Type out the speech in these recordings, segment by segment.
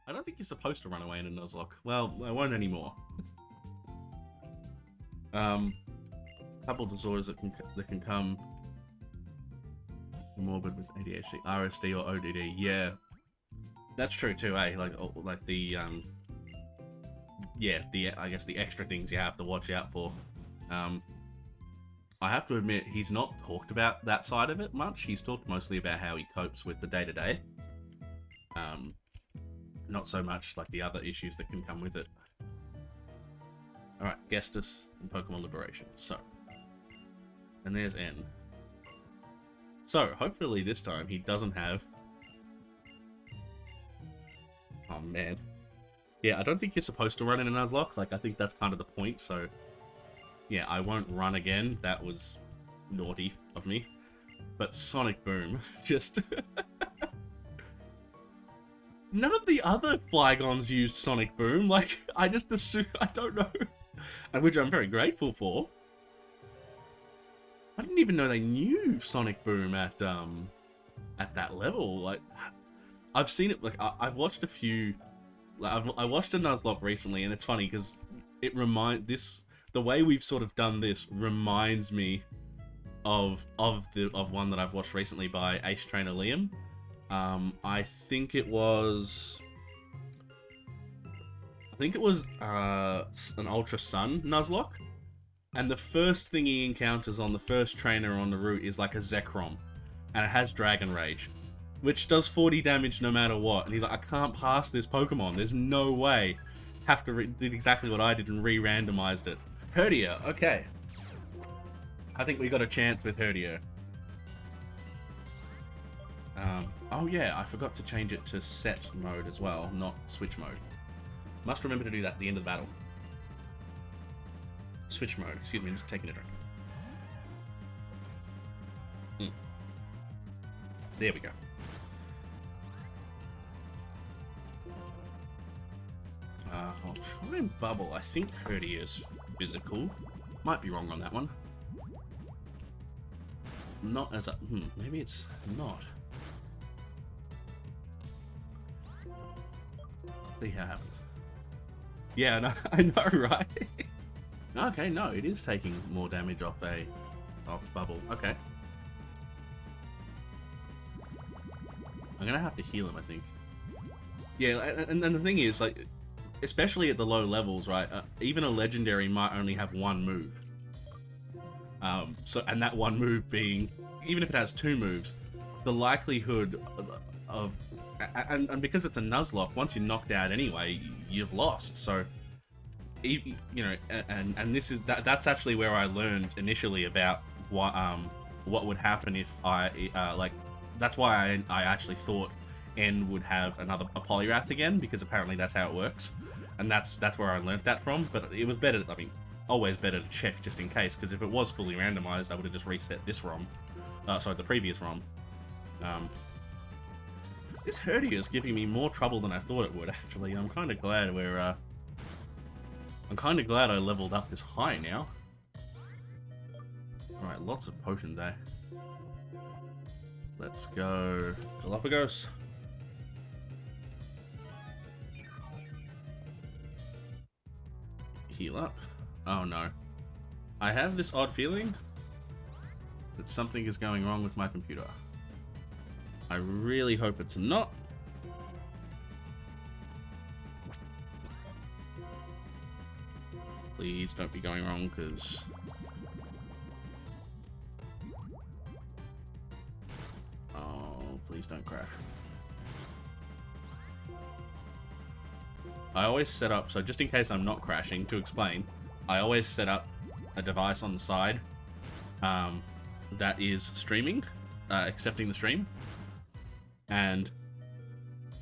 I don't think you're supposed to run away in a Nuzlocke. Well, I won't anymore. Couple disorders that can come morbid with ADHD, RSD or ODD. Yeah, that's true too, eh? Like the yeah, I guess the extra things you have to watch out for. I have to admit, he's not talked about that side of it much. He's talked mostly about how he copes with the day-to-day. Not so much like the other issues that can come with it. Alright, Gestus and Pokemon Liberation. So, and there's N. So, hopefully this time he doesn't have... Oh man. Yeah, I don't think you're supposed to run in a Nuzlocke. Like, I think that's kind of the point, so... Yeah, I won't run again. That was naughty of me. But Sonic Boom, just... None of the other Flygons used Sonic Boom. Like, I just assume... I don't know. Which I'm very grateful for. I didn't even know they knew Sonic Boom at that level. Like, I've seen it. Like, I've watched a few. Like, I watched a Nuzlocke recently, and it's funny because it the way we've sort of done this reminds me of one that I've watched recently by Ace Trainer Liam. I think it was an Ultra Sun Nuzlocke. And the first thing he encounters on the first trainer on the route is like a Zekrom. And it has Dragon Rage. Which does 40 damage no matter what. And he's like, I can't pass this Pokemon. There's no way. Have to did exactly what I did and re-randomized it. Herdier, okay. I think we got a chance with Herdier. Oh yeah, I forgot to change it to set mode as well, not switch mode. Must remember to do that at the end of the battle. Switch mode, excuse me, I'm just taking a drink. There we go. I'll try and bubble. I think Herdier's physical. Might be wrong on that one. Not as a... maybe it's not. See how it happens. Yeah, no, I know, right? Okay, no, it is taking more damage off bubble. Okay. I'm gonna have to heal him, I think. Yeah, and the thing is, like, especially at the low levels, right? Even a legendary might only have one move. And that one move being, even if it has two moves, the likelihood of and because it's a Nuzlocke, once you're knocked out anyway, you've lost. So, you know, and this is that's actually where I learned initially about what would happen if I like. That's why I actually thought N would have a Poliwrath again, because apparently that's how it works, and that's where I learned that from. But it was better. I mean, always better to check just in case, because if it was fully randomized, I would have just reset this ROM. Sorry, the previous ROM. This Herdier is giving me more trouble than I thought it would. Actually, I'm kind of glad I'm kind of glad I leveled up this high now. All right, lots of potions, eh? Let's go Galapagos. Heal up. Oh no. I have this odd feeling that something is going wrong with my computer. I really hope it's not. Please don't be going wrong, because... Oh, please don't crash. I always set up, so just in case I'm not crashing, to explain, I always set up a device on the side that is streaming, accepting the stream, and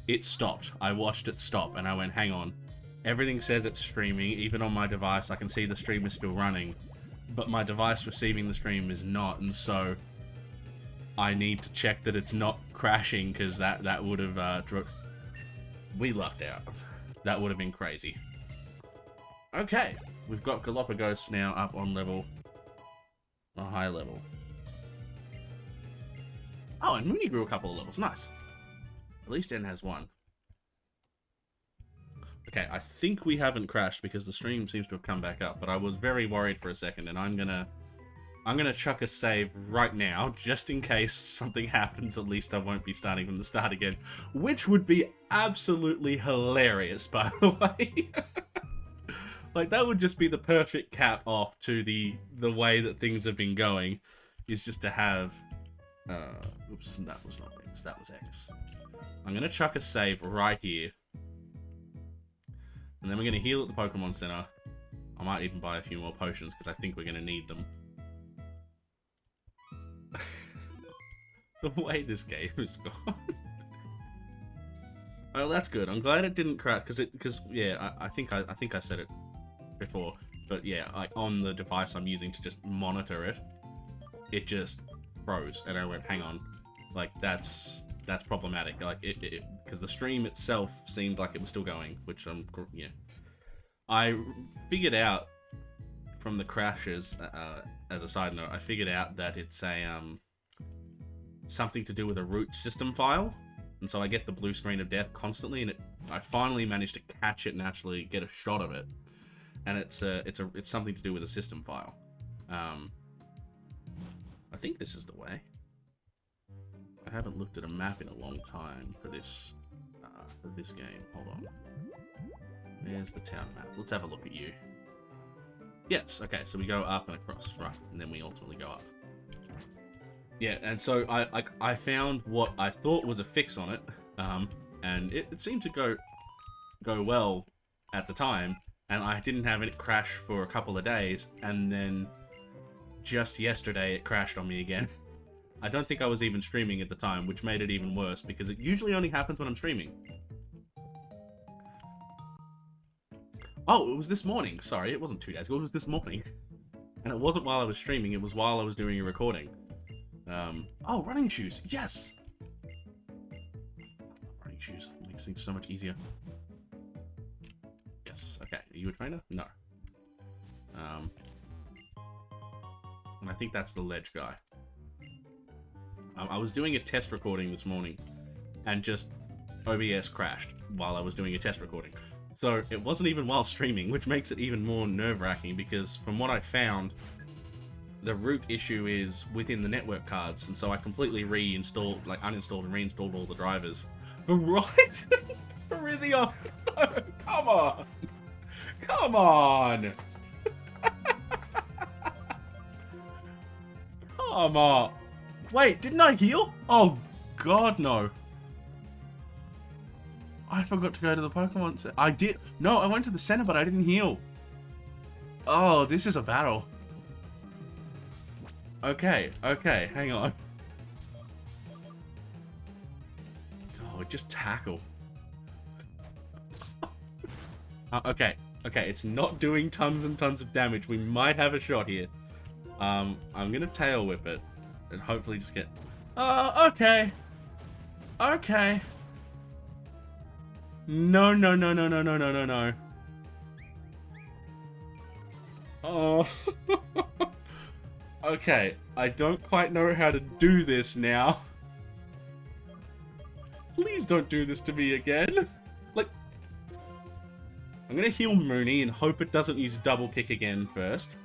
it stopped. I watched it stop, and I went, hang on. Everything says it's streaming. Even on my device, I can see the stream is still running, but my device receiving the stream is not, and so I need to check that it's not crashing, because that would have we lucked out. That would have been crazy. Okay, we've got Galapagos now up on a high level. Oh, and Mooney grew a couple of levels. Nice. At least N has one. Okay, I think we haven't crashed because the stream seems to have come back up, but I was very worried for a second, and I'm gonna chuck a save right now, just in case something happens. At least I won't be starting from the start again, which would be absolutely hilarious, by the way. Like, that would just be the perfect cap off to the way that things have been going, is just to have... oops, that was not X, that was X. I'm gonna chuck a save right here. And then we're gonna heal at the Pokemon Center. I might even buy a few more potions, because I think we're gonna need them. The way this game has gone. Oh, that's good. I'm glad it didn't crash, because yeah, I think I said it before, but yeah, like on the device I'm using to just monitor it, it just froze, and I went, hang on, like that's problematic. Like it because the stream itself seemed like it was still going, which yeah. I figured out from the crashes, as a side note, I figured out that it's a something to do with a root system file, and so I get the blue screen of death constantly, and I finally managed to catch it and actually get a shot of it, and it's something to do with a system file. I think this is the way. I haven't looked at a map in a long time for this game. Hold on. There's the town map. Let's have a look at you. Yes, okay, so we go up and across, right, and then we ultimately go up. Yeah, and so I found what I thought was a fix on it, and it seemed to go well at the time, and I didn't have it crash for a couple of days, and then just yesterday it crashed on me again. I don't think I was even streaming at the time, which made it even worse, because it usually only happens when I'm streaming. Oh, it was this morning. Sorry, it wasn't 2 days ago, it was this morning. And it wasn't while I was streaming, it was while I was doing a recording. Oh, running shoes, yes! Running shoes, makes things so much easier. Yes, okay, are you a trainer? No. And I think that's the ledge guy. I was doing a test recording this morning, and just OBS crashed while I was doing a test recording. So it wasn't even while streaming, which makes it even more nerve-wracking, because from what I found, the root issue is within the network cards, and so I completely uninstalled and reinstalled all the drivers. But right? Rizzion! No, come on! Come on! Come on! Wait, didn't I heal? Oh, God, no. I forgot to go to the Pokemon Center. I did. No, I went to the center, but I didn't heal. Oh, this is a battle. Okay, okay, hang on. Oh, just tackle. Okay, it's not doing tons and tons of damage. We might have a shot here. I'm gonna tail whip it and hopefully just get... okay. Okay. No. Oh. Okay, I don't quite know how to do this now. Please don't do this to me again. Like, I'm gonna heal Mooney and hope it doesn't use double kick again first.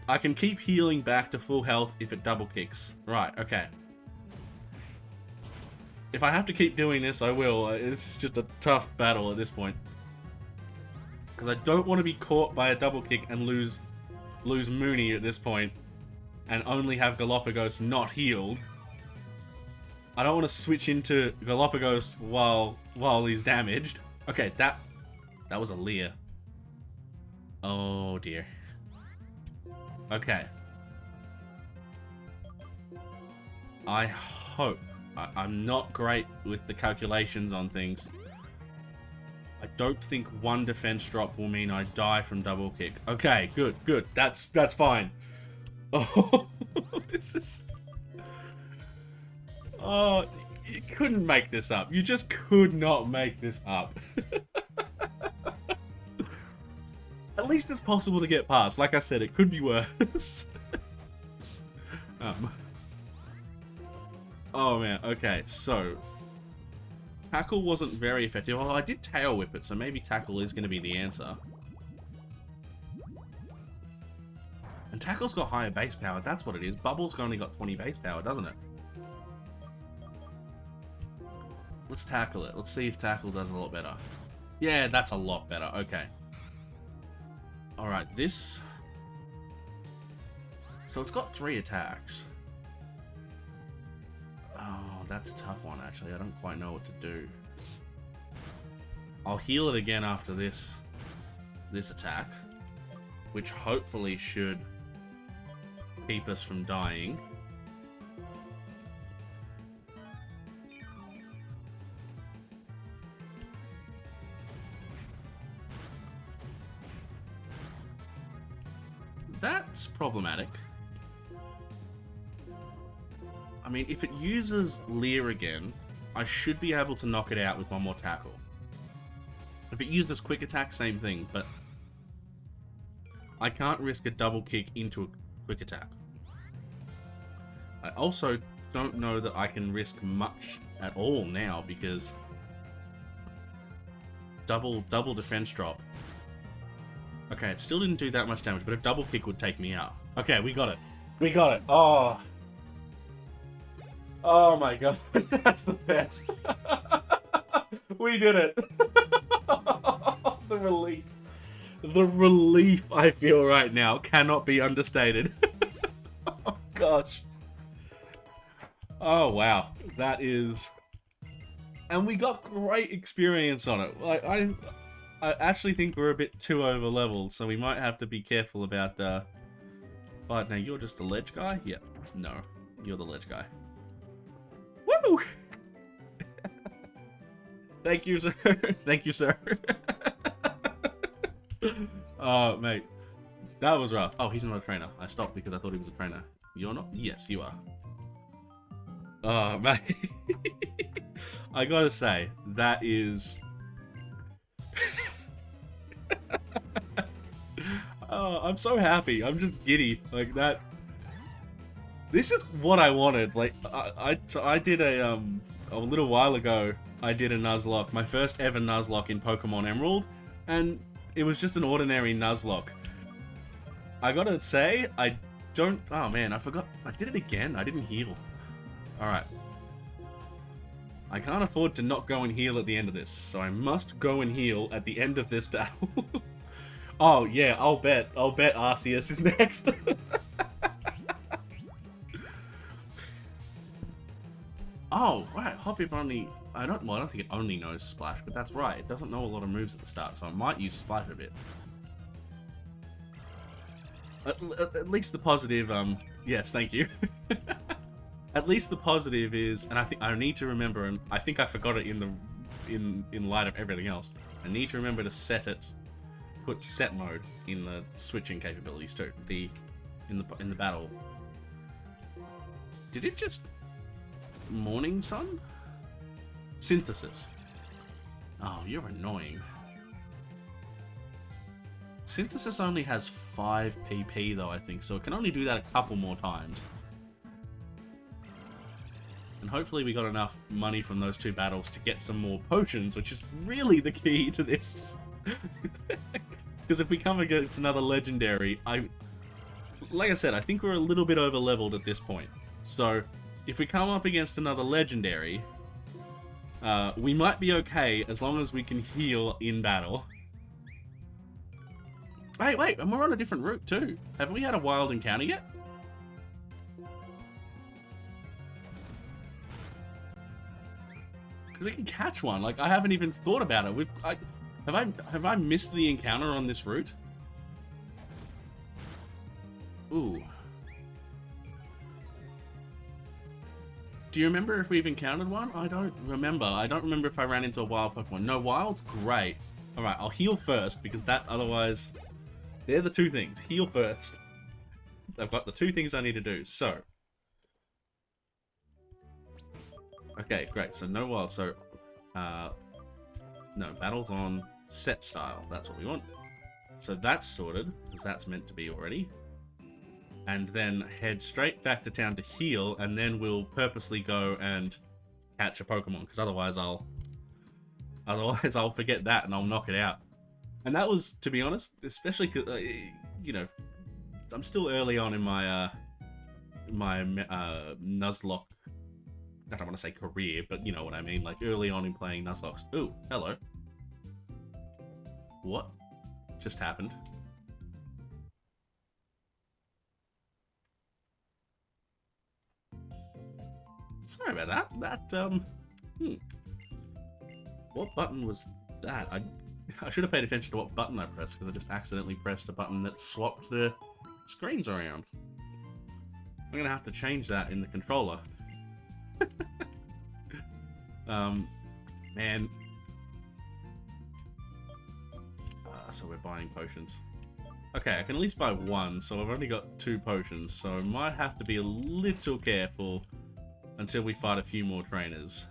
I can keep healing back to full health if it double kicks. Right, okay. If I have to keep doing this, I will. It's just a tough battle at this point. Because I don't want to be caught by a double kick and lose Mooney at this point. And only have Galapagos not healed. I don't want to switch into Galapagos while he's damaged. Okay, that was a Leer. Oh dear. Okay. I hope. I'm not great with the calculations on things. I don't think one defense drop will mean I die from double kick. Okay, good. That's fine. Oh, this is... Oh, you couldn't make this up. You just could not make this up. At least it's possible to get past. Like I said, it could be worse. Oh man, okay, so Tackle wasn't very effective. Oh, I did Tail Whip it, so maybe Tackle is going to be the answer. And Tackle's got higher base power, that's what it is. Bubble's only got 20 base power, doesn't it? Let's tackle it. Let's see if Tackle does a lot better. Yeah, that's a lot better. Okay. Alright, this... So it's got 3 attacks. Oh, that's a tough one, actually. I don't quite know what to do. I'll heal it again after this attack, which hopefully should keep us from dying. That's problematic. I mean, if it uses Leer again, I should be able to knock it out with one more tackle. If it uses Quick Attack, same thing, but I can't risk a double kick into a Quick Attack. I also don't know that I can risk much at all now, because double defense drop. Okay, it still didn't do that much damage, but a double kick would take me out. Okay, we got it. We got it. Oh. Oh my god, that's the best. We did it. The relief. The relief I feel right now cannot be understated. Oh gosh. Oh wow, that is... And we got great experience on it. Like, I actually think we're a bit too over leveled, so we might have to be careful about but now you're just the ledge guy? Yep. No, you're the ledge guy. Woo! Thank you, sir. Thank you, sir. Oh, mate. That was rough. Oh, he's not a trainer. I stopped because I thought he was a trainer. You're not? Yes, you are. Oh, mate. I gotta say, that is... Oh, I'm so happy. I'm just giddy. Like, that... This is what I wanted. Like, I did a little while ago, I did a Nuzlocke, my first ever Nuzlocke in Pokemon Emerald, and it was just an ordinary Nuzlocke. I gotta say, I don't... Oh man, I forgot. I did it again. I didn't heal. Alright. I can't afford to not go and heal at the end of this, so I must go and heal at the end of this battle. Oh yeah, I'll bet Arceus is next. Oh, right, Hoppip only... I don't think it only knows Splash, but that's right. It doesn't know a lot of moves at the start, so I might use Splash a bit. At least the positive, yes, thank you. At least the positive is, and I think I need to remember, and I think I forgot it in light of everything else. I need to remember to set it, put set mode in the switching capabilities too. In the battle. Did it just... Morning Sun? Synthesis. Oh, you're annoying. Synthesis only has 5 PP though, I think, so it can only do that a couple more times. And hopefully we got enough money from those 2 battles to get some more potions, which is really the key to this. Because if we come against another legendary, like I said, I think we're a little bit over leveled at this point. So if we come up against another legendary, we might be okay as long as we can heal in battle. Hey, wait, and we're on a different route too. Haven't we had a wild encounter yet? Because we can catch one. Like, I haven't even thought about it. Have I missed the encounter on this route? Ooh. Do you remember if we've encountered one? I don't remember. I don't remember if I ran into a wild Pokemon. No, wild's great. Alright, I'll heal first, because that otherwise... They're the 2 things. Heal first. I've got the 2 things I need to do, so... Okay, great. So no wild, so... No, battle's on set style. That's what we want. So that's sorted, because that's meant to be already. and then head straight back to town to heal, and then we'll purposely go and catch a Pokemon, because otherwise I'll forget that and I'll knock it out. And that was, to be honest, especially because you know, I'm still early on in my Nuzlocke. I don't want to say career, but you know what I mean. Like early on in playing Nuzlocks. Ooh, hello. What just happened? Sorry about that. What button was that? I should have paid attention to what button I pressed, because I just accidentally pressed a button that swapped the screens around. I'm gonna have to change that in the controller. Man. So we're buying potions. Okay, I can at least buy one, so I've only got 2 potions, so I might have to be a little careful until we fight a few more trainers.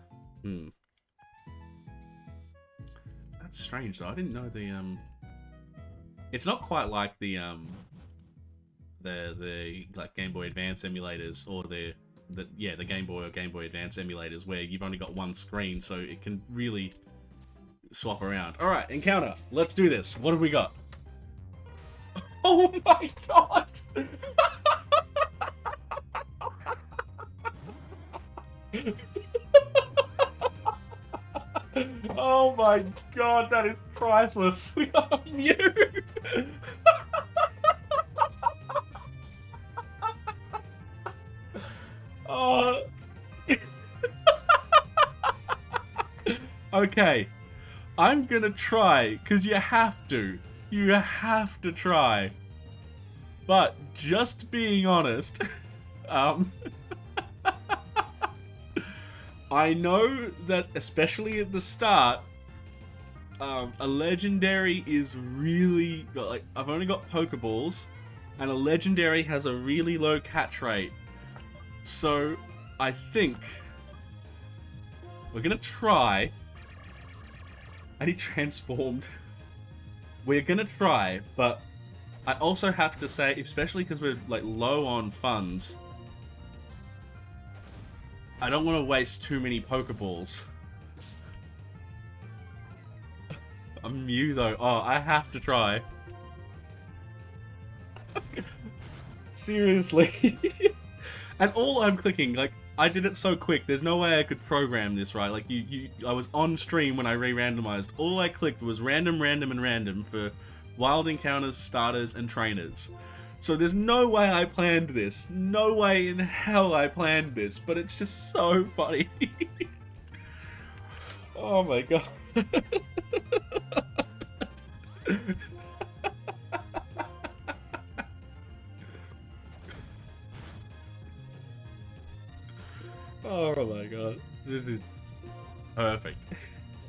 That's strange though. I didn't know the it's not quite like the like Game Boy Advance emulators, or the Game Boy or Game Boy Advance emulators, where you've only got one screen, so it can really swap around. All right, encounter. Let's do this. What have we got? Oh my god! Oh my god, that is priceless. We are you. Oh. Okay, I'm gonna try, because you have to. You have to try. But just being honest, I know that, especially at the start, a legendary is really like, I've only got Pokeballs, and a legendary has a really low catch rate. So I think we're gonna try. And he transformed. We're gonna try, but I also have to say, especially because we're like low on funds, I don't want to waste too many Pokeballs. I'm Mew though. Oh, I have to try. Seriously. And all I'm clicking, like, I did it so quick, there's no way I could program this, right? Like, I was on stream when I re-randomized. All I clicked was random, random, and random for wild encounters, starters, and trainers. So there's no way I planned this. No way in hell I planned this, but it's just so funny. Oh my god. Oh my god. This is perfect.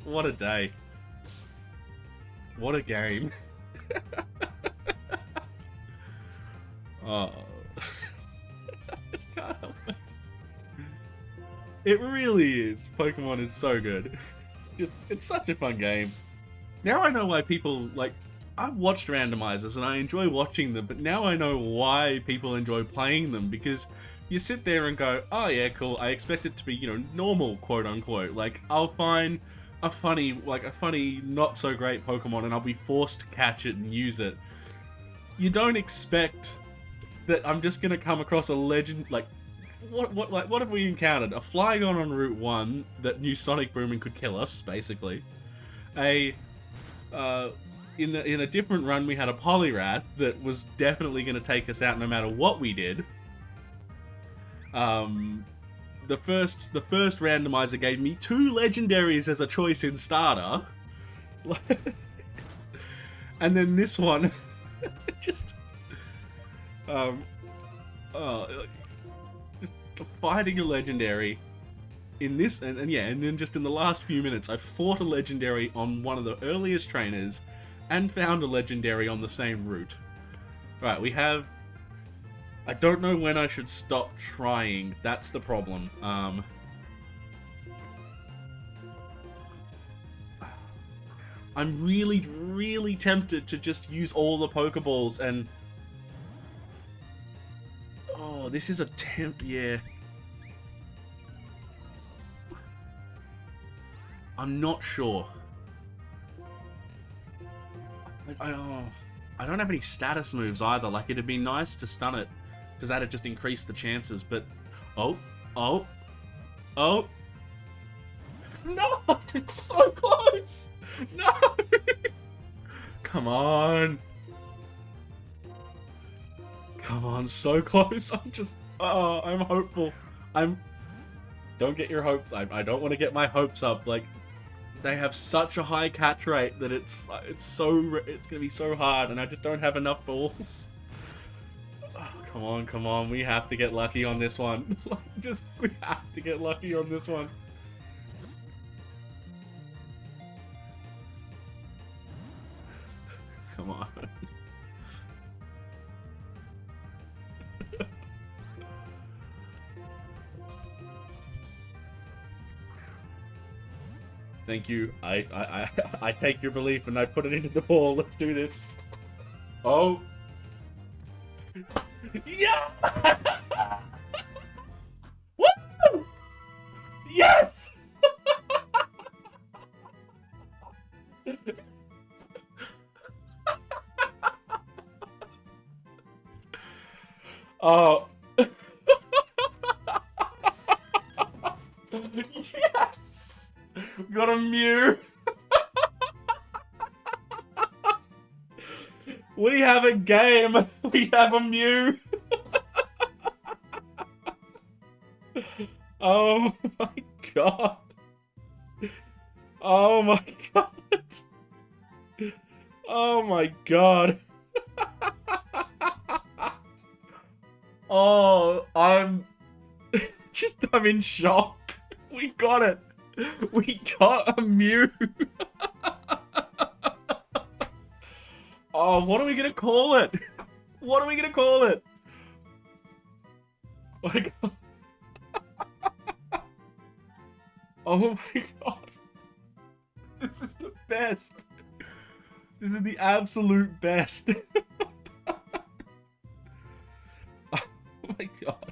What a day. What a game. Oh. I just can't help it. It really is. Pokemon is so good. It's such a fun game. Now I know why people, like, I've watched randomizers and I enjoy watching them, but now I know why people enjoy playing them, because you sit there and go, oh yeah, cool, I expect it to be, you know, normal, quote unquote. Like, I'll find a funny, not so great Pokemon and I'll be forced to catch it and use it. You don't expect that I'm just gonna come across a legend, like, what have we encountered? A Flygon on Route 1 that knew Sonic Boom and could kill us, basically. In a different run we had a Poliwrath that was definitely gonna take us out no matter what we did. The first randomizer gave me 2 legendaries as a choice in starter. And then this one just just fighting a legendary in this, and then just in the last few minutes I fought a legendary on one of the earliest trainers and found a legendary on the same route. Right, we have, I don't know when I should stop trying. That's the problem. I'm really, really tempted to just use all the Pokeballs and... this is a temp, yeah. I'm not sure. I don't have any status moves either. Like, it'd be nice to stun it, because that'd just increase the chances, but... Oh. No! It's so close! No! Come on! Come on, so close. I'm hopeful. Don't get your hopes. I don't want to get my hopes up. Like, they have such a high catch rate that it's gonna be so hard, and I just don't have enough balls. Oh, come on. We have to get lucky on this one. We have to get lucky on this one. Come on. Thank you. I take your belief and I put it into the ball. Let's do this. Oh. Yeah! Woo! Yes! Oh. Yes! We got a Mew. We have a game. We have a Mew. Oh my god. Oh my god. Oh my god. Oh, I'm in shock. We got it. We got a Mew. Oh, what are we gonna call it? What are we gonna call it? Oh my god. Oh my god. This is the best. This is the absolute best. Oh my god.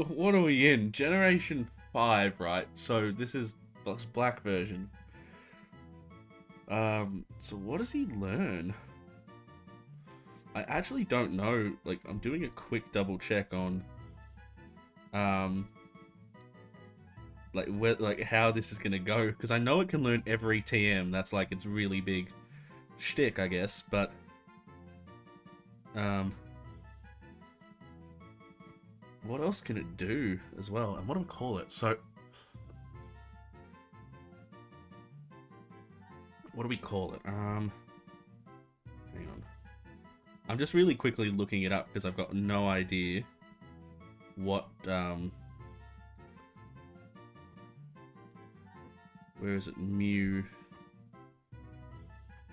What are we in? Generation 5, right? So this is Black version. So what does he learn? I actually don't know. Like, I'm doing a quick double check on, like how this is gonna go, because I know it can learn every TM. That's like its really big shtick, I guess. But, what else can it do as well? And what do we call it? So, what do we call it? Hang on. I'm just really quickly looking it up because I've got no idea what, where is it? Mew,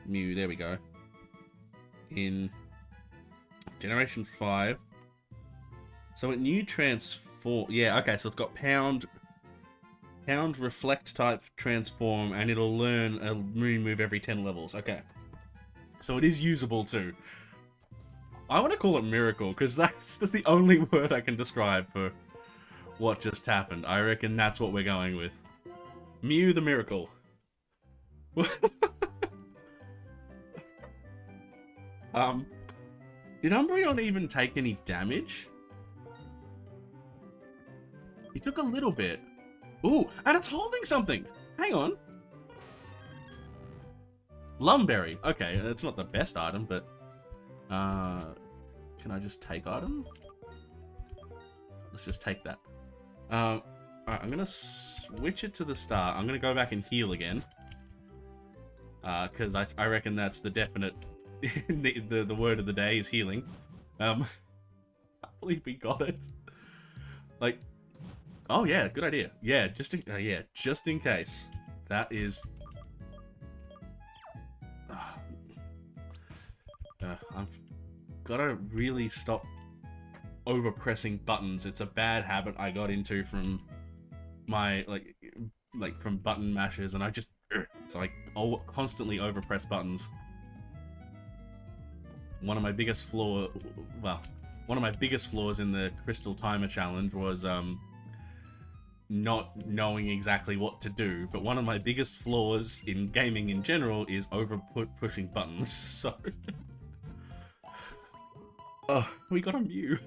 there we go. In Generation 5. So it new transform, yeah, okay, so it's got Pound, Reflect type transform, and it'll learn a Moon move every 10 levels. Okay. So it is usable too. I want to call it Miracle, because that's the only word I can describe for what just happened. I reckon that's what we're going with. Mew the Miracle. Did Umbreon even take any damage? He took a little bit. Ooh, and it's holding something! Hang on. Lumberry. Okay, it's not the best item, but... can I just take item? Let's just take that. Alright, I'm gonna switch it to the start. I'm gonna go back and heal again. Because I reckon that's the definite... the word of the day is healing. I believe we got it. Like... Oh yeah, good idea. Yeah, just in case. That is... I've gotta really stop over-pressing buttons. It's a bad habit I got into from my, like from button mashes, and I just... So I constantly over-press buttons. one of my biggest flaws in the Crystal Timer Challenge was not knowing exactly what to do. But one of my biggest flaws in gaming in general is pushing buttons. So, oh, we got a Mew.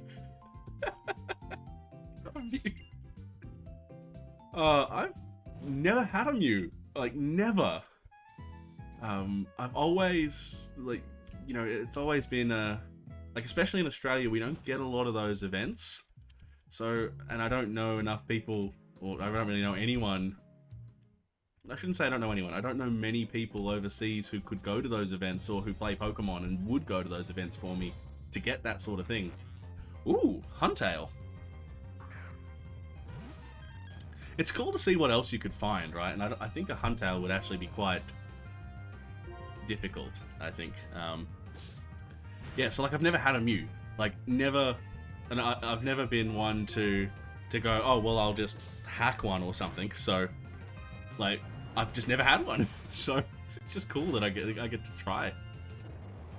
Got a Mew. I've never had a Mew. Like, never. I've always, like, you know, it's always been, like, especially in Australia, we don't get a lot of those events. So, and I don't know enough people, or I don't really know anyone. I shouldn't say I don't know anyone. I don't know many people overseas who could go to those events or who play Pokemon and would go to those events for me to get that sort of thing. Ooh, Huntail. It's cool to see what else you could find, right? And I think a Huntail would actually be quite difficult, I think. Yeah, so like I've never had a Mew. Like, never... And I've never been one to go, oh, well, I'll just hack one or something. So, like, I've just never had one. So, it's just cool that I get to try.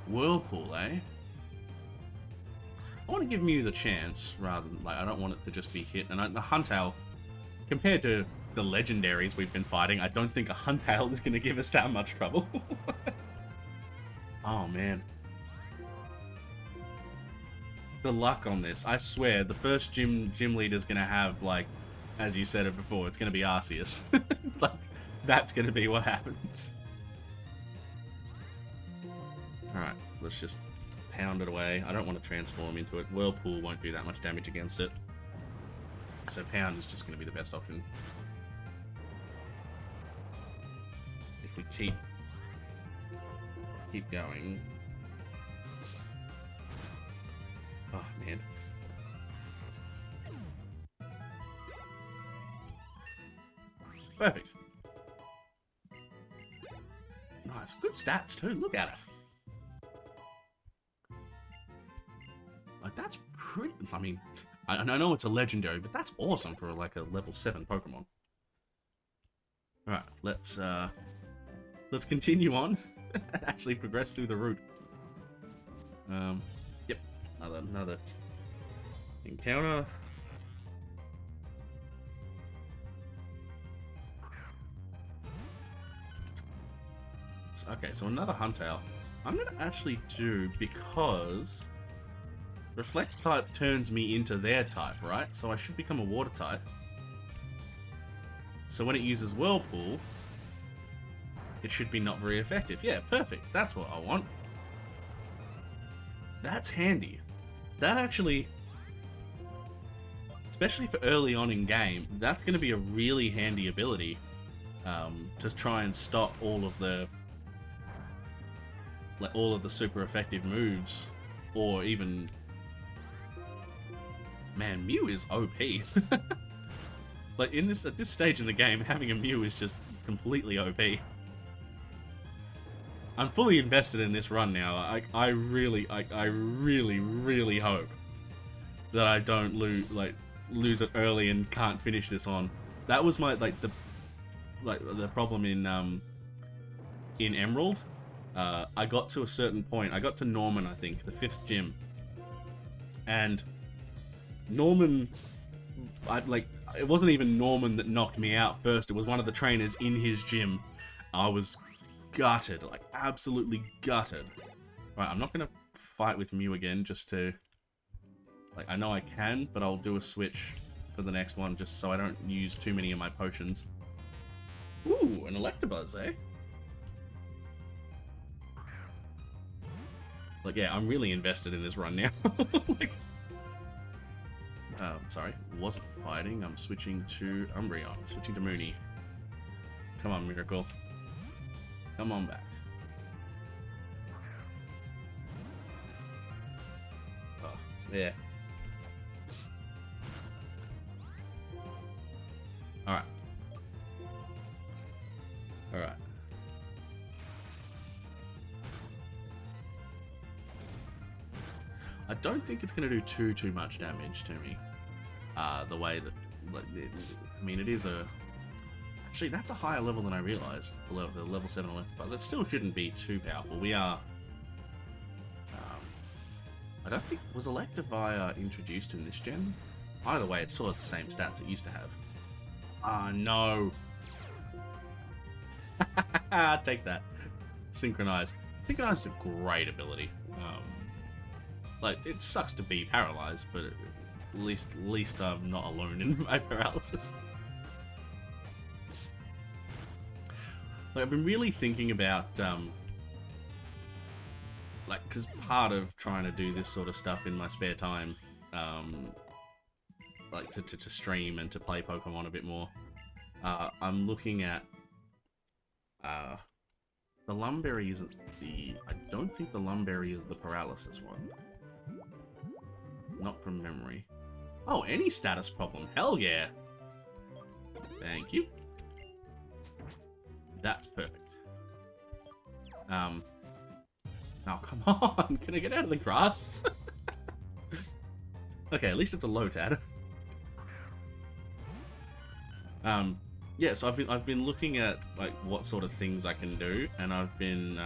Whirlpool, eh? I want to give Mew the chance, rather than, like, I don't want it to just be hit. And the Huntail, compared to the legendaries we've been fighting, I don't think a Huntail is going to give us that much trouble. Oh, man. The luck on this, I swear, the first gym leader's going to have, like, as you said it before, it's going to be Arceus. Like, that's going to be what happens. Alright, let's just pound it away. I don't want to transform into it. Whirlpool won't do that much damage against it. So pound is just going to be the best option. If we keep going. Oh, man. Perfect. Nice. Good stats, too. Look at it. Like, that's pretty... I mean, I know it's a legendary, but that's awesome for, like, a level 7 Pokemon. Alright, let's continue on and actually progress through the route. Yep. Another encounter. Okay, so another Huntail. I'm gonna actually do, because Reflect type turns me into their type, right? So I should become a water type. So when it uses Whirlpool, it should be not very effective. Yeah, perfect. That's what I want. That's handy. That actually, especially for early on in game, that's going to be a really handy ability to try and stop all of the super effective moves, or even, man, Mew is OP. Like, at this stage in the game, having a Mew is just completely OP. I'm fully invested in this run now. I really hope that I don't lose it early and can't finish this on. That was my the problem in Emerald. I got to a certain point. I got to Norman, I think, the 5th gym, and Norman, it wasn't even Norman that knocked me out first. It was one of the trainers in his gym. I was gutted, like absolutely gutted. Right, I'm not gonna fight with Mew again just to, like, I know I can, but I'll do a switch for the next one just so I don't use too many of my potions. Ooh, an Electabuzz, eh? Like, yeah, I'm really invested in this run now. Like, sorry, wasn't fighting. I'm switching to Umbreon. Switching to Mooney. Come on, Miracle. Come on back. Oh, yeah. Alright. Alright. I don't think it's going to do too much damage to me. The way that, like, I mean, it is a... Actually, that's a higher level than I realized. The level 7 Electabuzz. It still shouldn't be too powerful. We are... I don't think... Was Electivire introduced in this gen? Either way, it still has the same stats it used to have. Ah, no. Take that. Synchronize. Synchronize is a great ability. Like, it sucks to be paralyzed, but at least I'm not alone in my paralysis. Like, I've been really thinking about, like, because part of trying to do this sort of stuff in my spare time, like, to stream and to play Pokemon a bit more, I'm looking at, the Lumberry isn't the... I don't think the Lumberry is the paralysis one. Not from memory. Oh, any status problem. Hell yeah. Thank you. That's perfect. Oh, come on. Can I get out of the grass? Okay, at least it's a Lotad. Yeah, so I've been looking at like what sort of things I can do, and I've been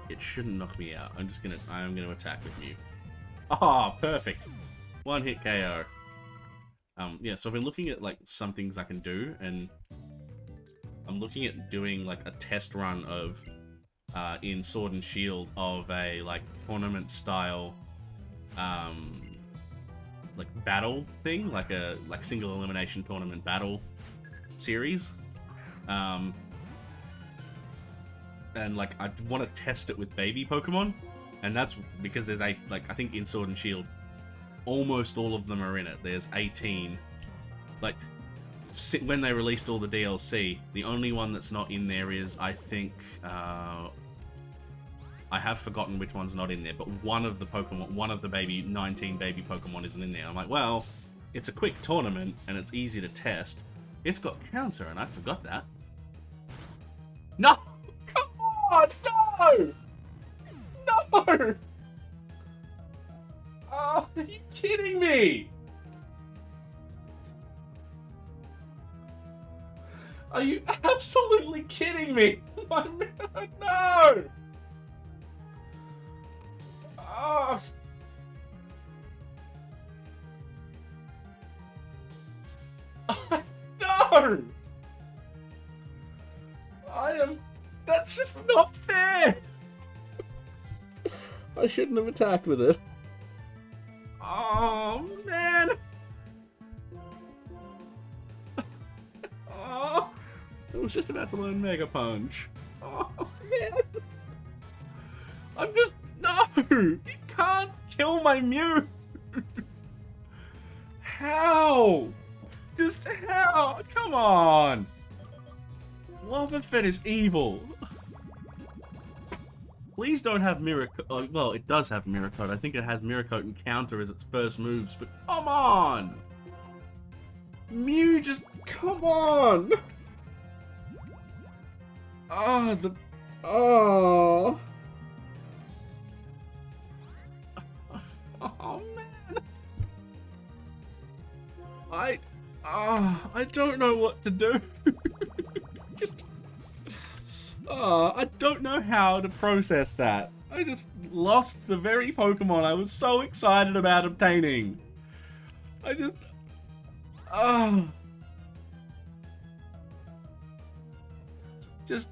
it shouldn't knock me out. I am gonna attack with Mew. Oh, perfect. One hit KO. Yeah, so I've been looking at like some things I can do, and I'm looking at doing like a test run of in Sword and Shield of a like tournament style like battle thing, like a single elimination tournament battle series. And like I want to test it with baby Pokemon, and that's because there's I think in Sword and Shield almost all of them are in it. There's 18. Like when they released all the DLC, the only one that's not in there is I think I have forgotten which one's not in there, but one of the Pokemon, one of the 19 baby Pokemon isn't in there. I'm like, well, it's a quick tournament and it's easy to test. It's got counter, and I forgot that. No! Come on! No! No! Oh, are you kidding me? Are you absolutely kidding me? No! Oh. No! That's just not fair! I shouldn't have attacked with it. Oh, man! Oh, I was just about to learn Mega Punch. Oh, man! I'm just... No! You can't kill my Mew! How? Just how? Come on! Wobbuffet is evil. Please don't have Mirror Coat. Oh, well, it does have Mirror Coat. I think it has Mirror Coat and Counter as its first moves, but come on! Mew, just come on! Oh, oh! Oh, man! I don't know what to do. I don't know how to process that. I just lost the very Pokemon I was so excited about obtaining. Just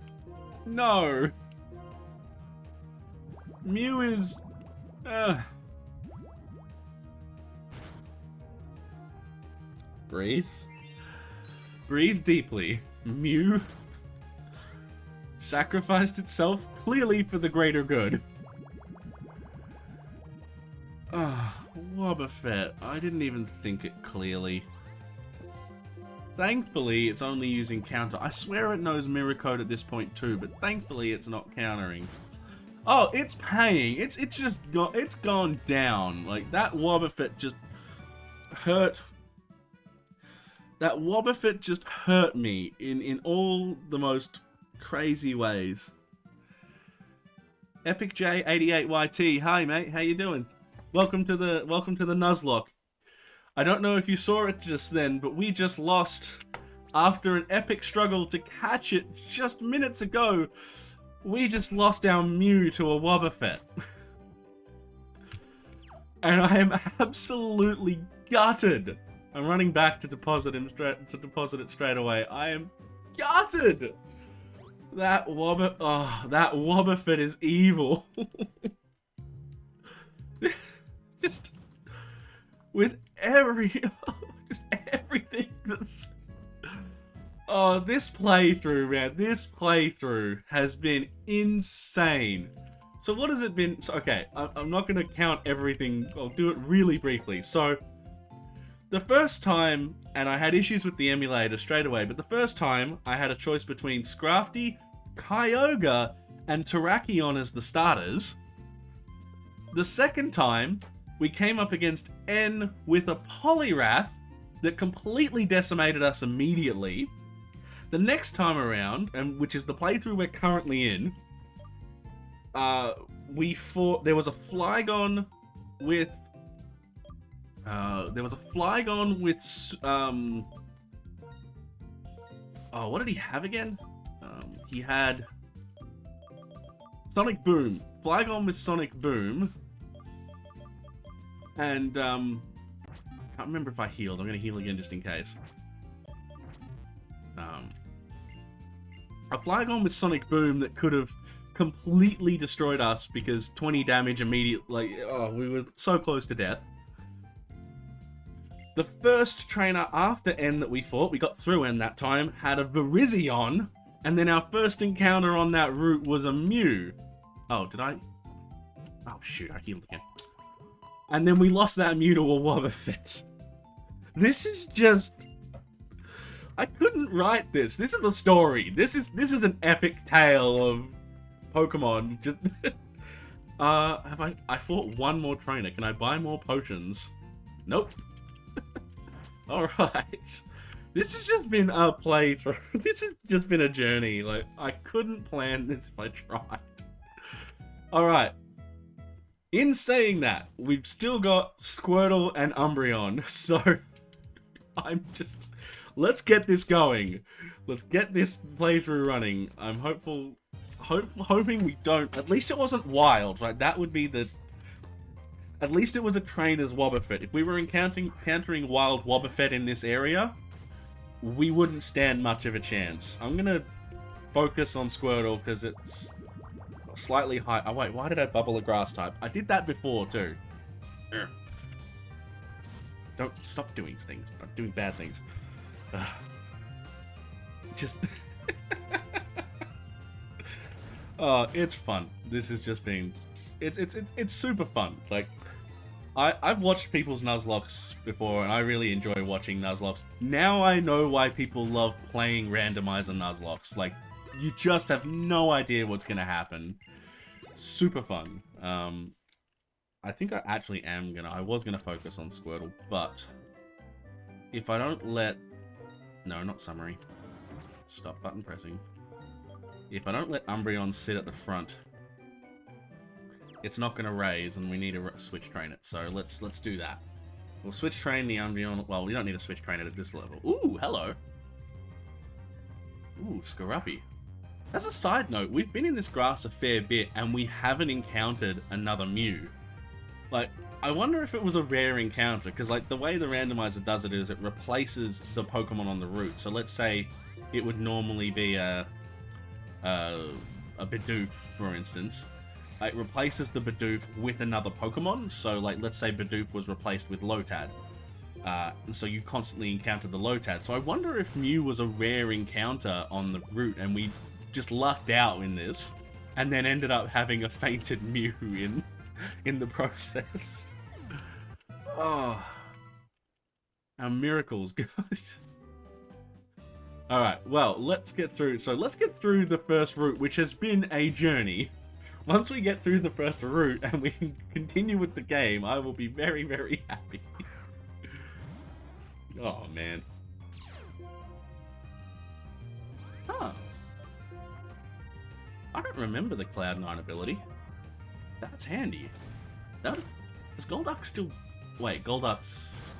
no. Mew is... Breathe. Breathe deeply. Mew sacrificed itself clearly for the greater good. Ah, Wobbuffet. I didn't even think it clearly. Thankfully, it's only using counter. I swear it knows Mirror Coat at this point too, but thankfully it's not countering. Oh, it's paying. It's gone down. Like, that Wobbuffet just hurt. That Wobbuffet just hurt me in all the most crazy ways. Epic J88YT, hi mate, how you doing? Welcome to the Nuzlocke. I don't know if you saw it just then, but we just lost after an epic struggle to catch it just minutes ago. We just lost our Mew to a Wobbuffet. And I am absolutely gutted. I'm running back to deposit it straight away. I am gutted. That Wobbuffet is evil. Just with just everything that's. Oh, this playthrough, man. This playthrough has been insane. So what has it been? So, okay, I'm not going to count everything. I'll do it really briefly. So, the first time, and I had issues with the emulator straight away, but the first time I had a choice between Scrafty, Kyogre, and Terrakion as the starters. The second time, we came up against N with a Poliwrath that completely decimated us immediately. The next time around, and which is the playthrough we're currently in, we fought. There was a Flygon with. Oh, what did he have again? He had Sonic Boom. Flygon with Sonic Boom. And I can't remember if I healed. I'm gonna heal again just in case. A Flygon with Sonic Boom that could have completely destroyed us because 20 damage immediately. Oh, we were so close to death. The first trainer after N that we fought, we got through N that time, had a Virizion, and then our first encounter on that route was a Mew. Oh, did I? Oh, shoot, I healed again. And then we lost that Mew to a Wobbuffet. This is just... I couldn't write this. This is a story. This is an epic tale of Pokemon. Just I fought one more trainer. Can I buy more potions? Nope. Alright. This has just been a playthrough. This has just been a journey. Like, I couldn't plan this if I tried. Alright. In saying that, we've still got Squirtle and Umbreon, so I'm just... Let's get this going. Let's get this playthrough running. I'm hoping we don't... At least it wasn't wild, right? That would be the... At least it was a trainer's Wobbuffet. If we were encountering wild Wobbuffet in this area, we wouldn't stand much of a chance. I'm gonna focus on Squirtle because it's slightly high. Oh wait, why did I bubble a grass type? I did that before too. Don't stop doing things. I'm doing bad things. Just oh, it's fun. This has just been it's super fun. Like I've watched people's Nuzlockes before and I really enjoy watching Nuzlockes. Now I know why people love playing Randomizer Nuzlocke. Like you just have no idea what's gonna happen. Super fun. I think I actually am I was gonna focus on Squirtle, but if I don't let... No, not summary. Stop button pressing. If I don't let Umbreon sit at the front, it's not going to raise, and we need to switch train it. So let's do that. We'll switch train the Umbreon. Well, we don't need to switch train it at this level. Ooh, hello. Ooh, Scaruppy. As a side note, we've been in this grass a fair bit, and we haven't encountered another Mew. Like, I wonder if it was a rare encounter, because like the way the randomizer does it is it replaces the Pokemon on the route. So let's say it would normally be a Bidoof, for instance. It replaces the Bidoof with another Pokemon. So like let's say Bidoof was replaced with Lotad. And so you constantly encountered the Lotad. So I wonder if Mew was a rare encounter on the route and we just lucked out in this and then ended up having a fainted Mew in the process. Oh, our miracles, guys. Alright, well, let's get through. So let's get through the first route, which has been a journey. Once we get through the first route and we can continue with the game, I will be very, very happy. Oh, man. Huh. I don't remember the Cloud9 ability. That's handy. Does Golduck still... Wait, Golduck's...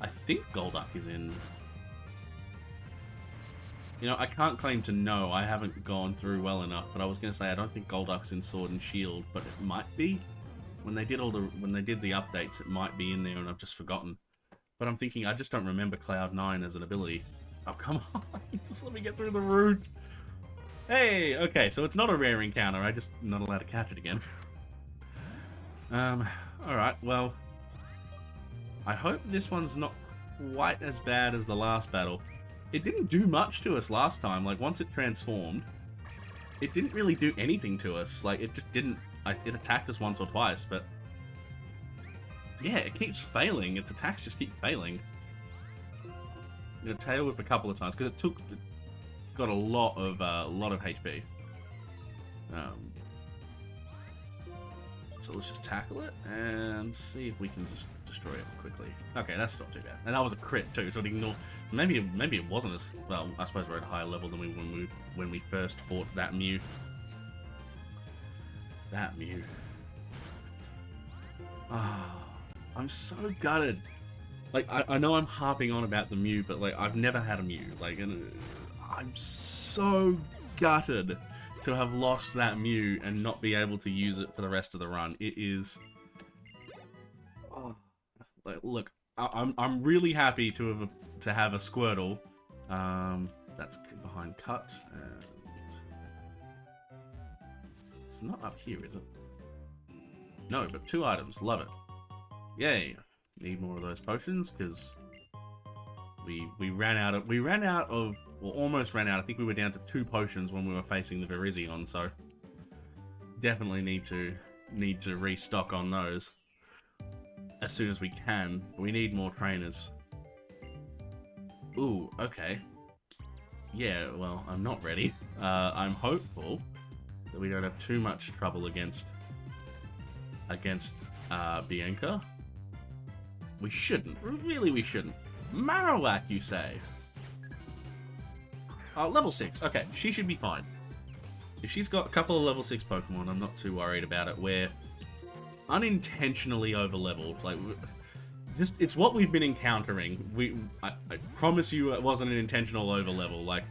I think Golduck is in... You know, I can't claim to know. I haven't gone through well enough, but I was going to say I don't think Golduck's in Sword and Shield, but it might be. When they did the updates, it might be in there, and I've just forgotten. But I'm thinking I just don't remember Cloud9 as an ability. Oh, come on! Just let me get through the route. Hey, okay, so it's not a rare encounter. I just not allowed to catch it again. All right. Well, I hope this one's not quite as bad as the last battle. It didn't do much to us last time. Like, once it transformed, it didn't really do anything to us. Like, it just didn't... it attacked us once or twice, but... yeah, it keeps failing. Its attacks just keep failing. I'm gonna tail whip a couple of times, because it got a lot of HP. So let's just tackle it, and see if we can just destroy it quickly. Okay, that's not too bad. And that was a crit too, so ignore... maybe it wasn't as... well, I suppose we're at a higher level than when we first fought that Mew. That Mew. Ah, I'm so gutted. Like, I know I'm harping on about the Mew, but like, I've never had a Mew. Like, and I'm so gutted to have lost that Mew and not be able to use it for the rest of the run. It is... oh. Like, look, I'm really happy to have a Squirtle. That's behind cut, and it's not up here, is it? No, but 2 items. Love it. Yay! Need more of those potions because we ran out of well, almost ran out. I think we were down to 2 potions when we were facing the Virizion, so definitely need to restock on those as soon as we can. We need more trainers. Ooh, okay. Yeah, well, I'm not ready. I'm hopeful that we don't have too much trouble against Bianca. We shouldn't. Really, we shouldn't. Marowak, you say? Level 6. Okay, she should be fine. If she's got a couple of level 6 Pokemon, I'm not too worried about it. We're unintentionally overleveled. Like, it's what we've been encountering. I promise you it wasn't an intentional overlevel. Like,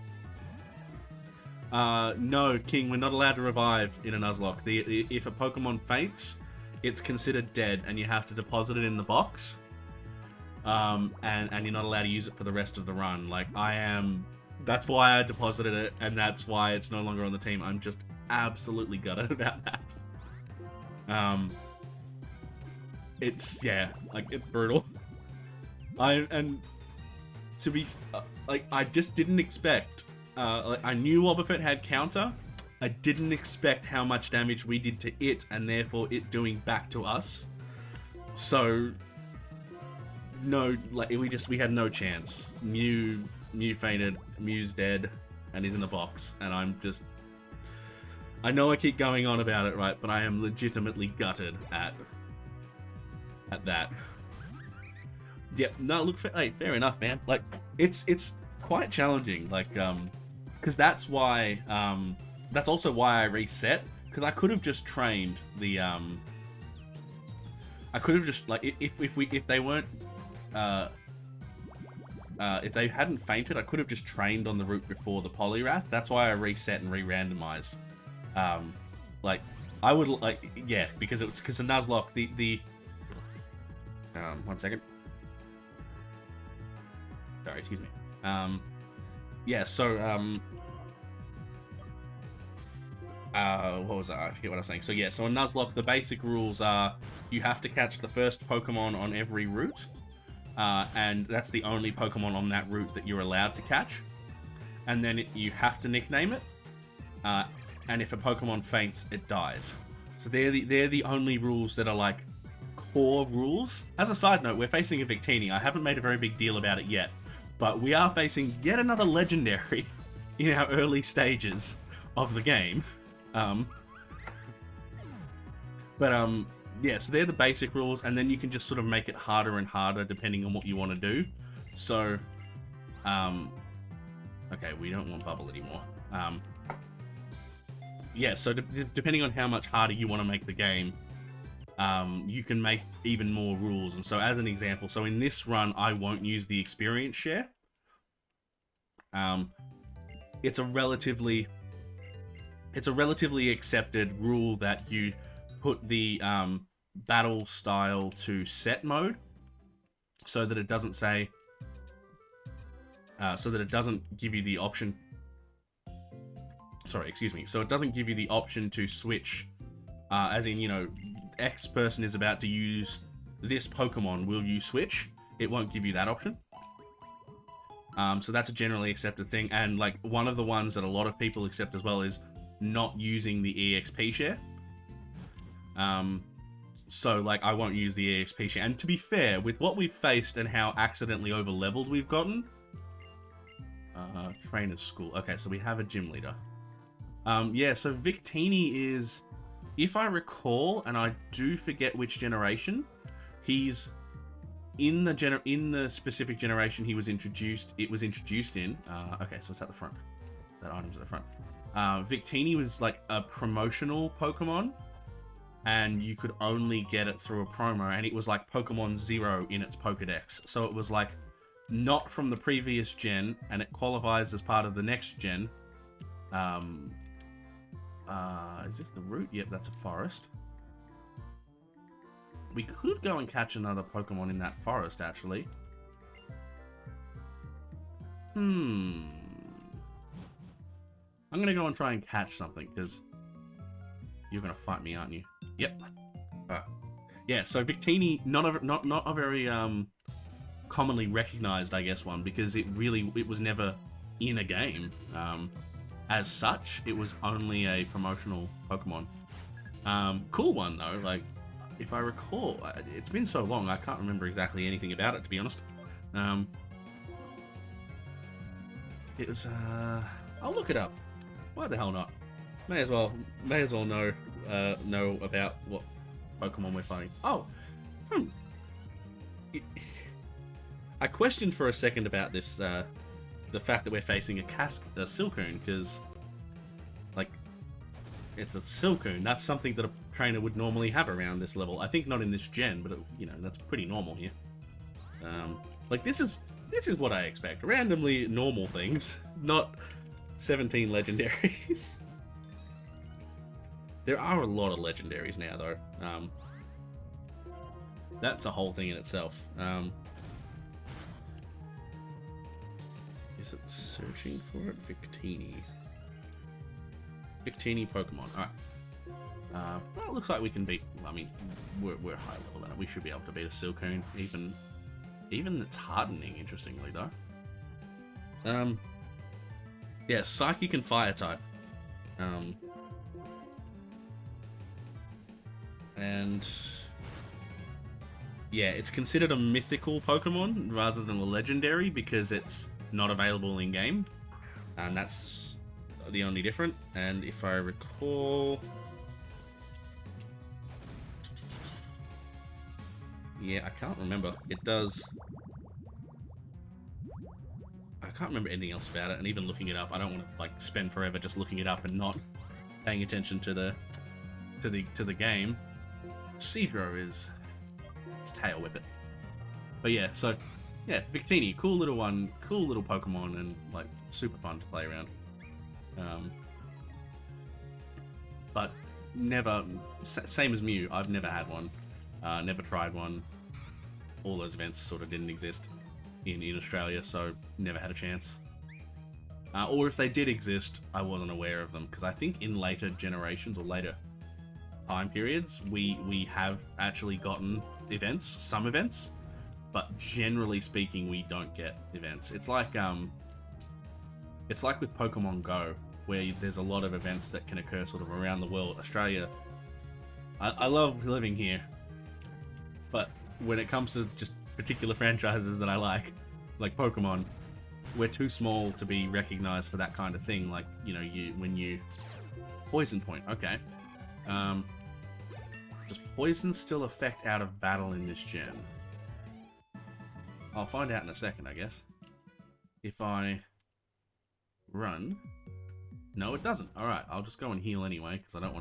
no, King, we're not allowed to revive in a Nuzlocke. If a Pokemon faints, it's considered dead, and you have to deposit it in the box. And you're not allowed to use it for the rest of the run. Like, that's why I deposited it, and that's why it's no longer on the team. I'm just absolutely gutted about that. It's, yeah, like, it's brutal. I just didn't expect, like, I knew Wobbuffet had counter. I didn't expect how much damage we did to it, and therefore it doing back to us. So, no, like, we had no chance. Mew fainted, Mew's dead, and he's in the box, and I know I keep going on about it, right, but I am legitimately gutted at that. Yeah, no, look, hey, fair enough, man. Like, it's quite challenging, like, because that's why, that's also why I reset, because I could have just trained the, I could have just, like, if they weren't, if they hadn't fainted, I could have just trained on the route before the Poliwrath. That's why I reset and re-randomized. Like, I would, like, yeah, because the Nuzlocke, one second. Sorry, excuse me. Yeah, so, what was that? I forget what I was saying. So yeah, so in Nuzlocke, the basic rules are you have to catch the first Pokemon on every route, and that's the only Pokemon on that route that you're allowed to catch. And then you have to nickname it, and if a Pokemon faints, it dies. So they're the only rules that are like core rules. As a side note, we're facing a Victini. I haven't made a very big deal about it yet, but we are facing yet another legendary in our early stages of the game. Yeah, so they're the basic rules, and then you can just sort of make it harder and harder depending on what you want to do. So, okay, we don't want Bubble anymore. Yeah, so depending on how much harder you want to make the game, you can make even more rules. And so as an example, so in this run, I won't use the experience share. it's a relatively accepted rule that you put the battle style to set mode, so that it doesn't say, so that it doesn't give you the option. Sorry, excuse me. So it doesn't give you the option to switch, as in, you know, X person is about to use this Pokemon, will you switch? It won't give you that option. So that's a generally accepted thing, and like one of the ones that a lot of people accept as well is not using the EXP share. So like I won't use the EXP share, and to be fair, with what we've faced and how accidentally over leveled we've gotten, trainer's school. Okay, so we have a gym leader. Yeah, so Victini is, if I recall, and I do forget which generation, he's in the specific generation he was introduced. It was introduced in. Okay, so it's at the front. That item's at the front. Victini was like a promotional Pokemon, and you could only get it through a promo, and it was like Pokemon Zero in its Pokedex. So it was like not from the previous gen, and it qualifies as part of the next gen. Is this the route? Yep, that's a forest. We could go and catch another Pokemon in that forest, actually. I'm gonna go and try and catch something, because you're gonna fight me, aren't you? Yep. Yeah, so Victini, not a very commonly recognized, I guess, one, because it was never in a game. As such, it was only a promotional Pokemon. Cool one though, like, if I recall, it's been so long, I can't remember exactly anything about it, to be honest. It was, I'll look it up. Why the hell not? May as well know about what Pokemon we're fighting. Oh, I questioned for a second about this, the fact that we're facing a Silcoon, because, like, it's a Silcoon. That's something that a trainer would normally have around this level. I think not in this gen, but you know, that's pretty normal here. Like this is what I expect. Randomly normal things, not 17 legendaries. There are a lot of legendaries now, though. That's a whole thing in itself. Is it searching for it? Victini Pokemon. Alright. Well, it looks like we can beat... I mean, we're high level now. We should be able to beat a Silcoon. Even it's hardening, interestingly, though. Yeah, Psychic and Fire type. And... yeah, it's considered a mythical Pokemon rather than a legendary because it's not available in-game. And that's the only difference. And if I recall... yeah, I can't remember. It does... I can't remember anything else about it, and even looking it up, I don't want to like spend forever just looking it up and not paying attention to the game. Seadro is... it's Tail Whip it. But yeah, so yeah, Victini, cool little one, cool little Pokemon, and like super fun to play around. But never, same as Mew, I've never had one, never tried one. All those events sort of didn't exist in Australia, so never had a chance. Or if they did exist, I wasn't aware of them, because I think in later generations or later time periods, we have actually gotten events, some events, but generally speaking, we don't get events. It's like with Pokemon Go, where there's a lot of events that can occur sort of around the world. Australia, I love living here, but when it comes to just particular franchises that I like Pokemon, we're too small to be recognized for that kind of thing. Like, you know, when you Poison Point, okay. Does poison still affect out of battle in this gen? I'll find out in a second, I guess. If I run... no, it doesn't. Alright, I'll just go and heal anyway, because I don't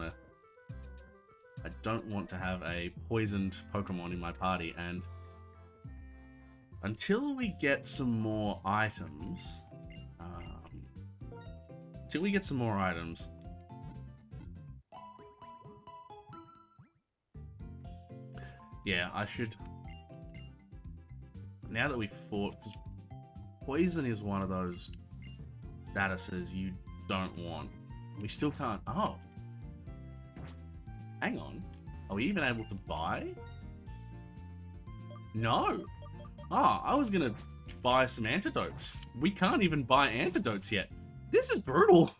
want to have a poisoned Pokemon in my party, and until we get some more items, Till we get some more items. Yeah, I should... Now that we've fought... Because poison is one of those statuses you don't want. We still can't... Oh. Hang on. Are we even able to buy? No. Oh, I was going to buy some antidotes. We can't even buy antidotes yet. This is brutal.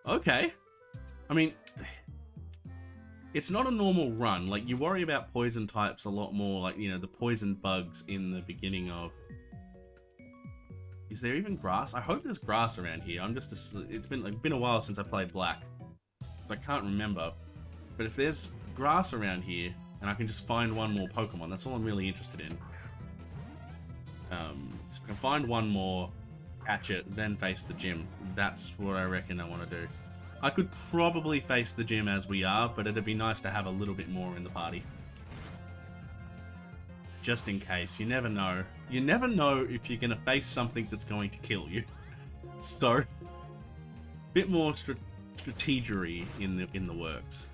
Okay. I mean... It's not a normal run. Like, you worry about poison types a lot more, like, you know, the poison bugs in the beginning of... Is there even grass? I hope there's grass around here. It's been a while since I played Black. So I can't remember. But if there's grass around here, and I can just find one more Pokemon, that's all I'm really interested in. So if I can find one more, catch it, then face the gym. That's what I reckon I want to do. I could probably face the gym as we are, but it'd be nice to have a little bit more in the party. Just in case. You never know. You never know if you're going to face something that's going to kill you. So, a bit more strategery in the works.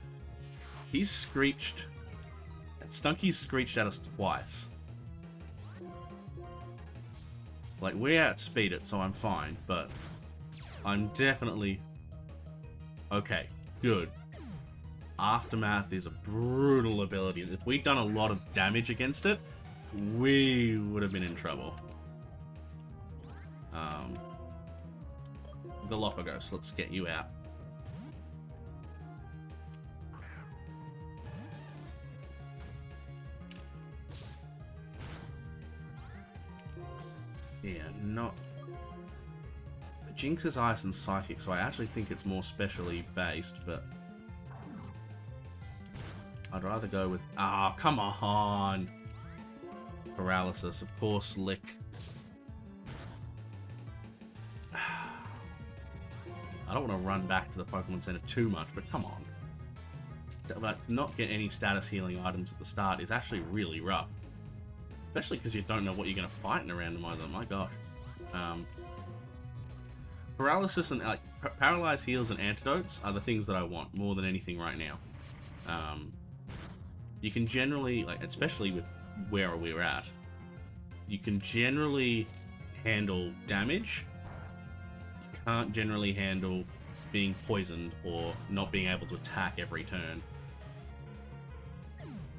He's screeched. Stunky's screeched at us twice. Like, we outspeed it, so I'm fine, but I'm definitely... Okay, good. Aftermath is a brutal ability. If we'd done a lot of damage against it, we would have been in trouble. Galapagos, let's get you out. Yeah, not... Jinx is Ice and Psychic, so I actually think it's more specially based, but... I'd rather go with... Ah, oh, come on! Paralysis, of course, Lick. I don't want to run back to the Pokemon Center too much, but come on. Like, not get any status healing items at the start is actually really rough. Especially because you don't know what you're going to fight in a randomizer, my gosh. Paralysis and paralyzed heals and antidotes are the things that I want more than anything right now. You can generally, like, especially with where we're at, you can generally handle damage. You can't generally handle being poisoned or not being able to attack every turn.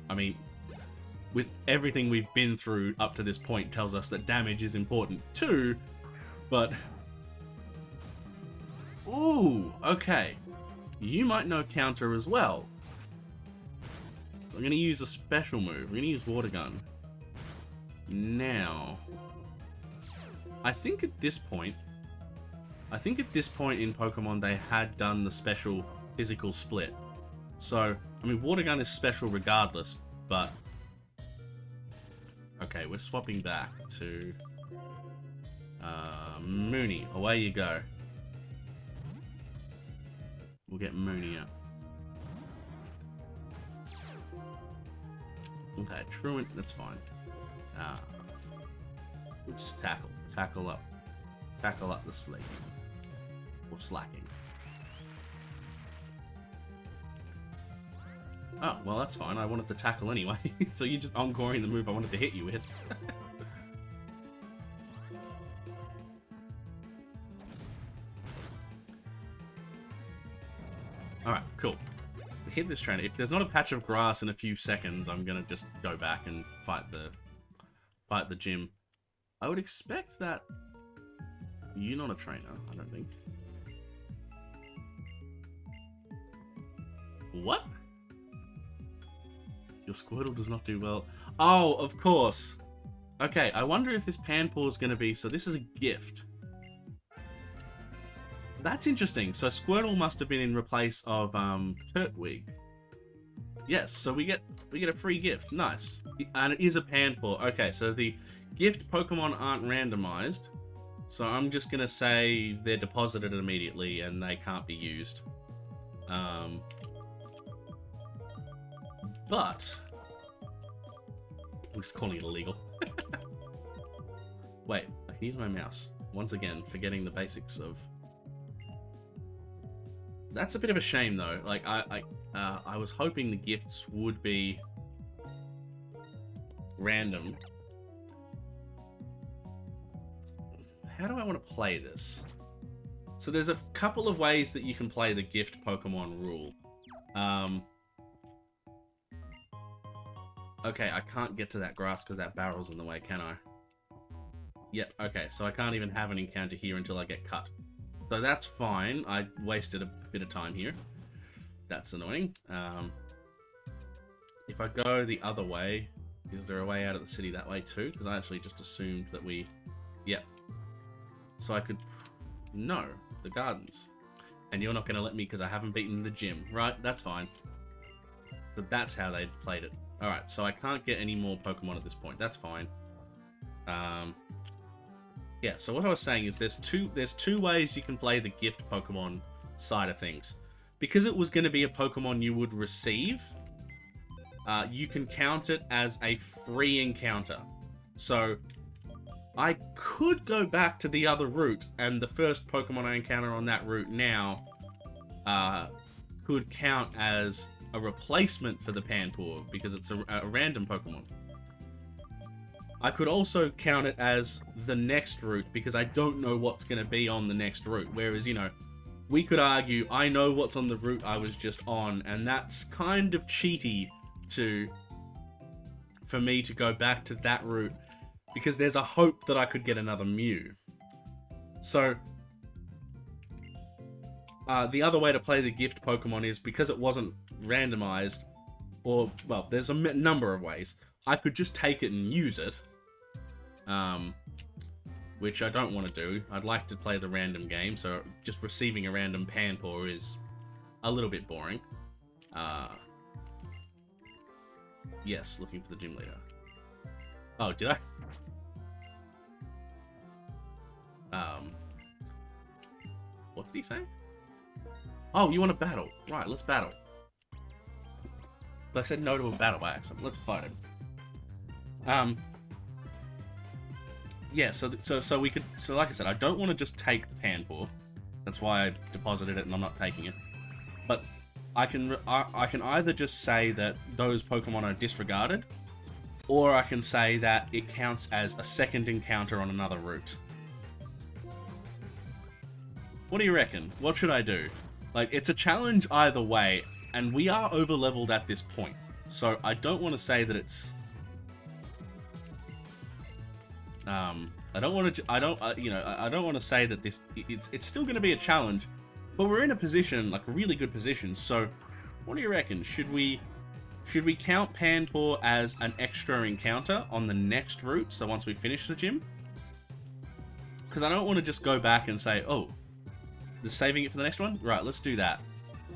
I mean, with everything we've been through up to this point tells us that damage is important too, but... Ooh, okay. You might know counter as well. So I'm going to use a special move. I'm going to use Water Gun. Now, I think at this point in Pokemon they had done the special physical split. So, I mean, Water Gun is special regardless, but... Okay, we're swapping back to... Mooney, away you go. We'll get Mooney up. Okay, Truant, that's fine. We'll just tackle. Tackle up. Tackle up the slaking. Or slacking. Oh, well that's fine. I wanted to tackle anyway. So you're just encoring the move I wanted to hit you with. Alright, cool. Hit this trainer. If there's not a patch of grass in a few seconds, I'm gonna just go back and fight the gym. I would expect that... You're not a trainer, I don't think. What? Your Squirtle does not do well. Oh, of course. Okay, I wonder if this Panpour is going to be... So this is a gift. That's interesting. So Squirtle must have been in replace of Turtwig. Yes, so we get a free gift. Nice. And it is a Panpour. Okay, so the gift Pokemon aren't randomized. So I'm just going to say they're deposited immediately and they can't be used. But I'm just calling it illegal. Wait, I can use my mouse. Once again, forgetting the basics of That's a bit of a shame, though. Like, I was hoping the gifts would be random. How do I want to play this? So there's a couple of ways that you can play the gift Pokemon rule. Okay, I can't get to that grass because that barrel's in the way, can I? Yep, okay, so I can't even have an encounter here until I get cut. So that's fine. I wasted a bit of time here. That's annoying. If I go the other way, is there a way out of the city that way too? Because I actually just assumed that we... Yep. So I could... No, the gardens. And you're not going to let me because I haven't beaten the gym. Right, that's fine. But that's how they played it. Alright, so I can't get any more Pokemon at this point. That's fine. Yeah, so what I was saying is there's two ways you can play the gift Pokemon side of things. Because it was going to be a Pokemon you would receive, you can count it as a free encounter. So I could go back to the other route, and the first Pokemon I encounter on that route now could count as a replacement for the Panpour, because it's a random Pokemon. I could also count it as the next route, because I don't know what's going to be on the next route. Whereas, you know, we could argue, I know what's on the route I was just on, and that's kind of cheaty for me to go back to that route, because there's a hope that I could get another Mew. So, the other way to play the gift Pokemon is, because it wasn't randomized, or, well, there's a number of ways. I could just take it and use it, which I don't want to do. I'd like to play the random game, so just receiving a random Panpour is a little bit boring. Yes, looking for the gym leader. Oh, did I? What did he say? Oh, you want to battle? Right, let's battle. But I said no to a battle by accident. Let's fight him. Yeah, so we could... So like I said, I don't want to just take the Panpour. That's why I deposited it and I'm not taking it. But I can either just say that those Pokemon are disregarded, or I can say that it counts as a second encounter on another route. What do you reckon? What should I do? Like, it's a challenge either way, and we are over-leveled at this point. So I don't want to say that it's... I don't want to say that it's still going to be a challenge, but we're in a position, like a really good position. So, what do you reckon? Should we count Panpour as an extra encounter on the next route? So once we finish the gym, because I don't want to just go back and say, oh, they're saving it for the next one. Right, let's do that.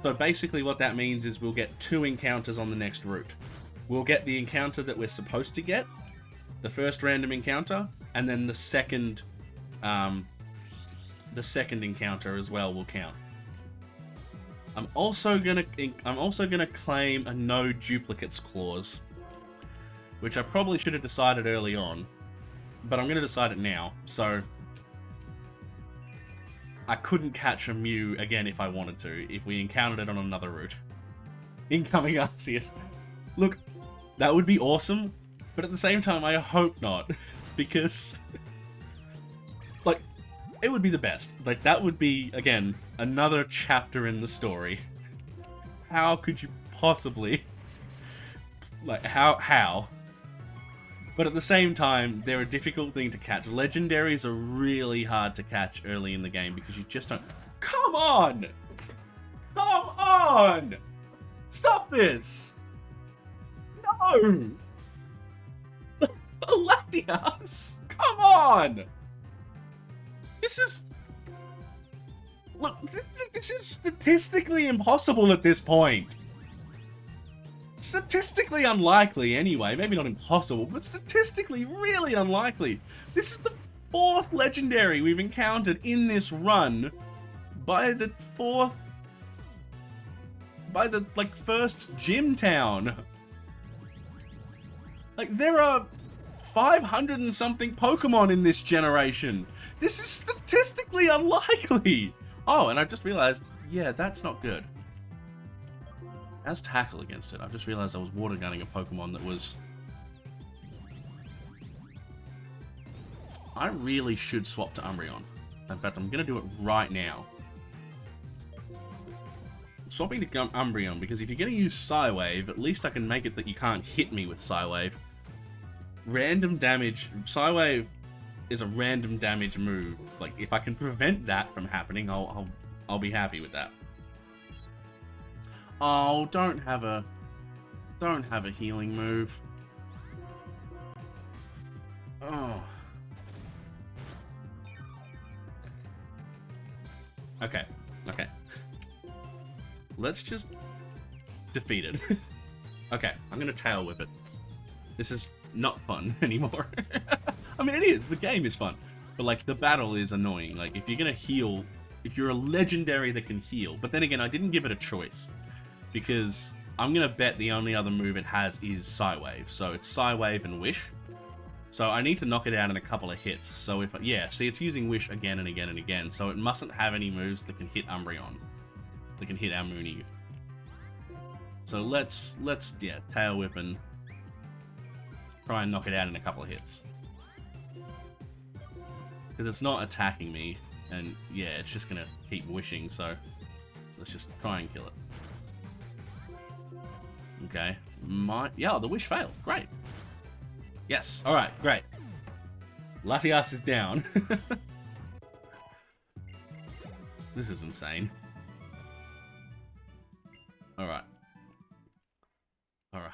So basically, what that means is we'll get 2 encounters on the next route. We'll get the encounter that we're supposed to get, the first random encounter, and then the second encounter as well will count. I'm also gonna claim a no duplicates clause, which I probably should have decided early on, but I'm gonna decide it now. So I couldn't catch a Mew again if I wanted to, if we encountered it on another route. Incoming Arceus. Look, that would be awesome, but at the same time, I hope not. Because, like, it would be the best. Like, that would be, again, another chapter in the story. How could you possibly... Like, how? But at the same time, they're a difficult thing to catch. Legendaries are really hard to catch early in the game because you just don't... Come on! Come on! Stop this! No! Latias! Come on! This is... Look, this is statistically impossible at this point. Statistically unlikely, anyway. Maybe not impossible, but statistically really unlikely. This is the 4th legendary we've encountered in this run by the 4th... By the, like, first gym town. Like, there are 500 and something Pokemon in this generation. This is statistically unlikely. Oh, and I just realized Yeah, that's not good. How's Tackle against it? I've just realized I was water gunning a Pokemon that was... I really should swap to Umbreon. In fact, I'm going to do it right now. Swapping to Umbreon, because if you're going to use Psywave, at least I can make it that you can't hit me with Psywave. Random damage... Psywave is a random damage move. Like, if I can prevent that from happening, I'll be happy with that. Oh, don't have a healing move. Oh. Okay. Let's just defeat it. Okay, I'm gonna Tail Whip it. This is not fun anymore. I mean, it is. The game is fun. But, like, the battle is annoying. Like, if you're gonna heal... If you're a legendary that can heal... But then again, I didn't give it a choice. Because I'm gonna bet the only other move it has is Psywave. So it's Psywave and Wish. So I need to knock it out in a couple of hits. So if... Yeah, see, it's using Wish again and again and again. So it mustn't have any moves that can hit Umbreon. That can hit our Mooney. So let's yeah, Tail Whip and try and knock it out in a couple of hits. Because it's not attacking me, and yeah, it's just gonna keep wishing, so let's just try and kill it. Okay. Yeah, the wish failed. Great. Yes. Alright, great. Latias is down. This is insane. Alright. Alright.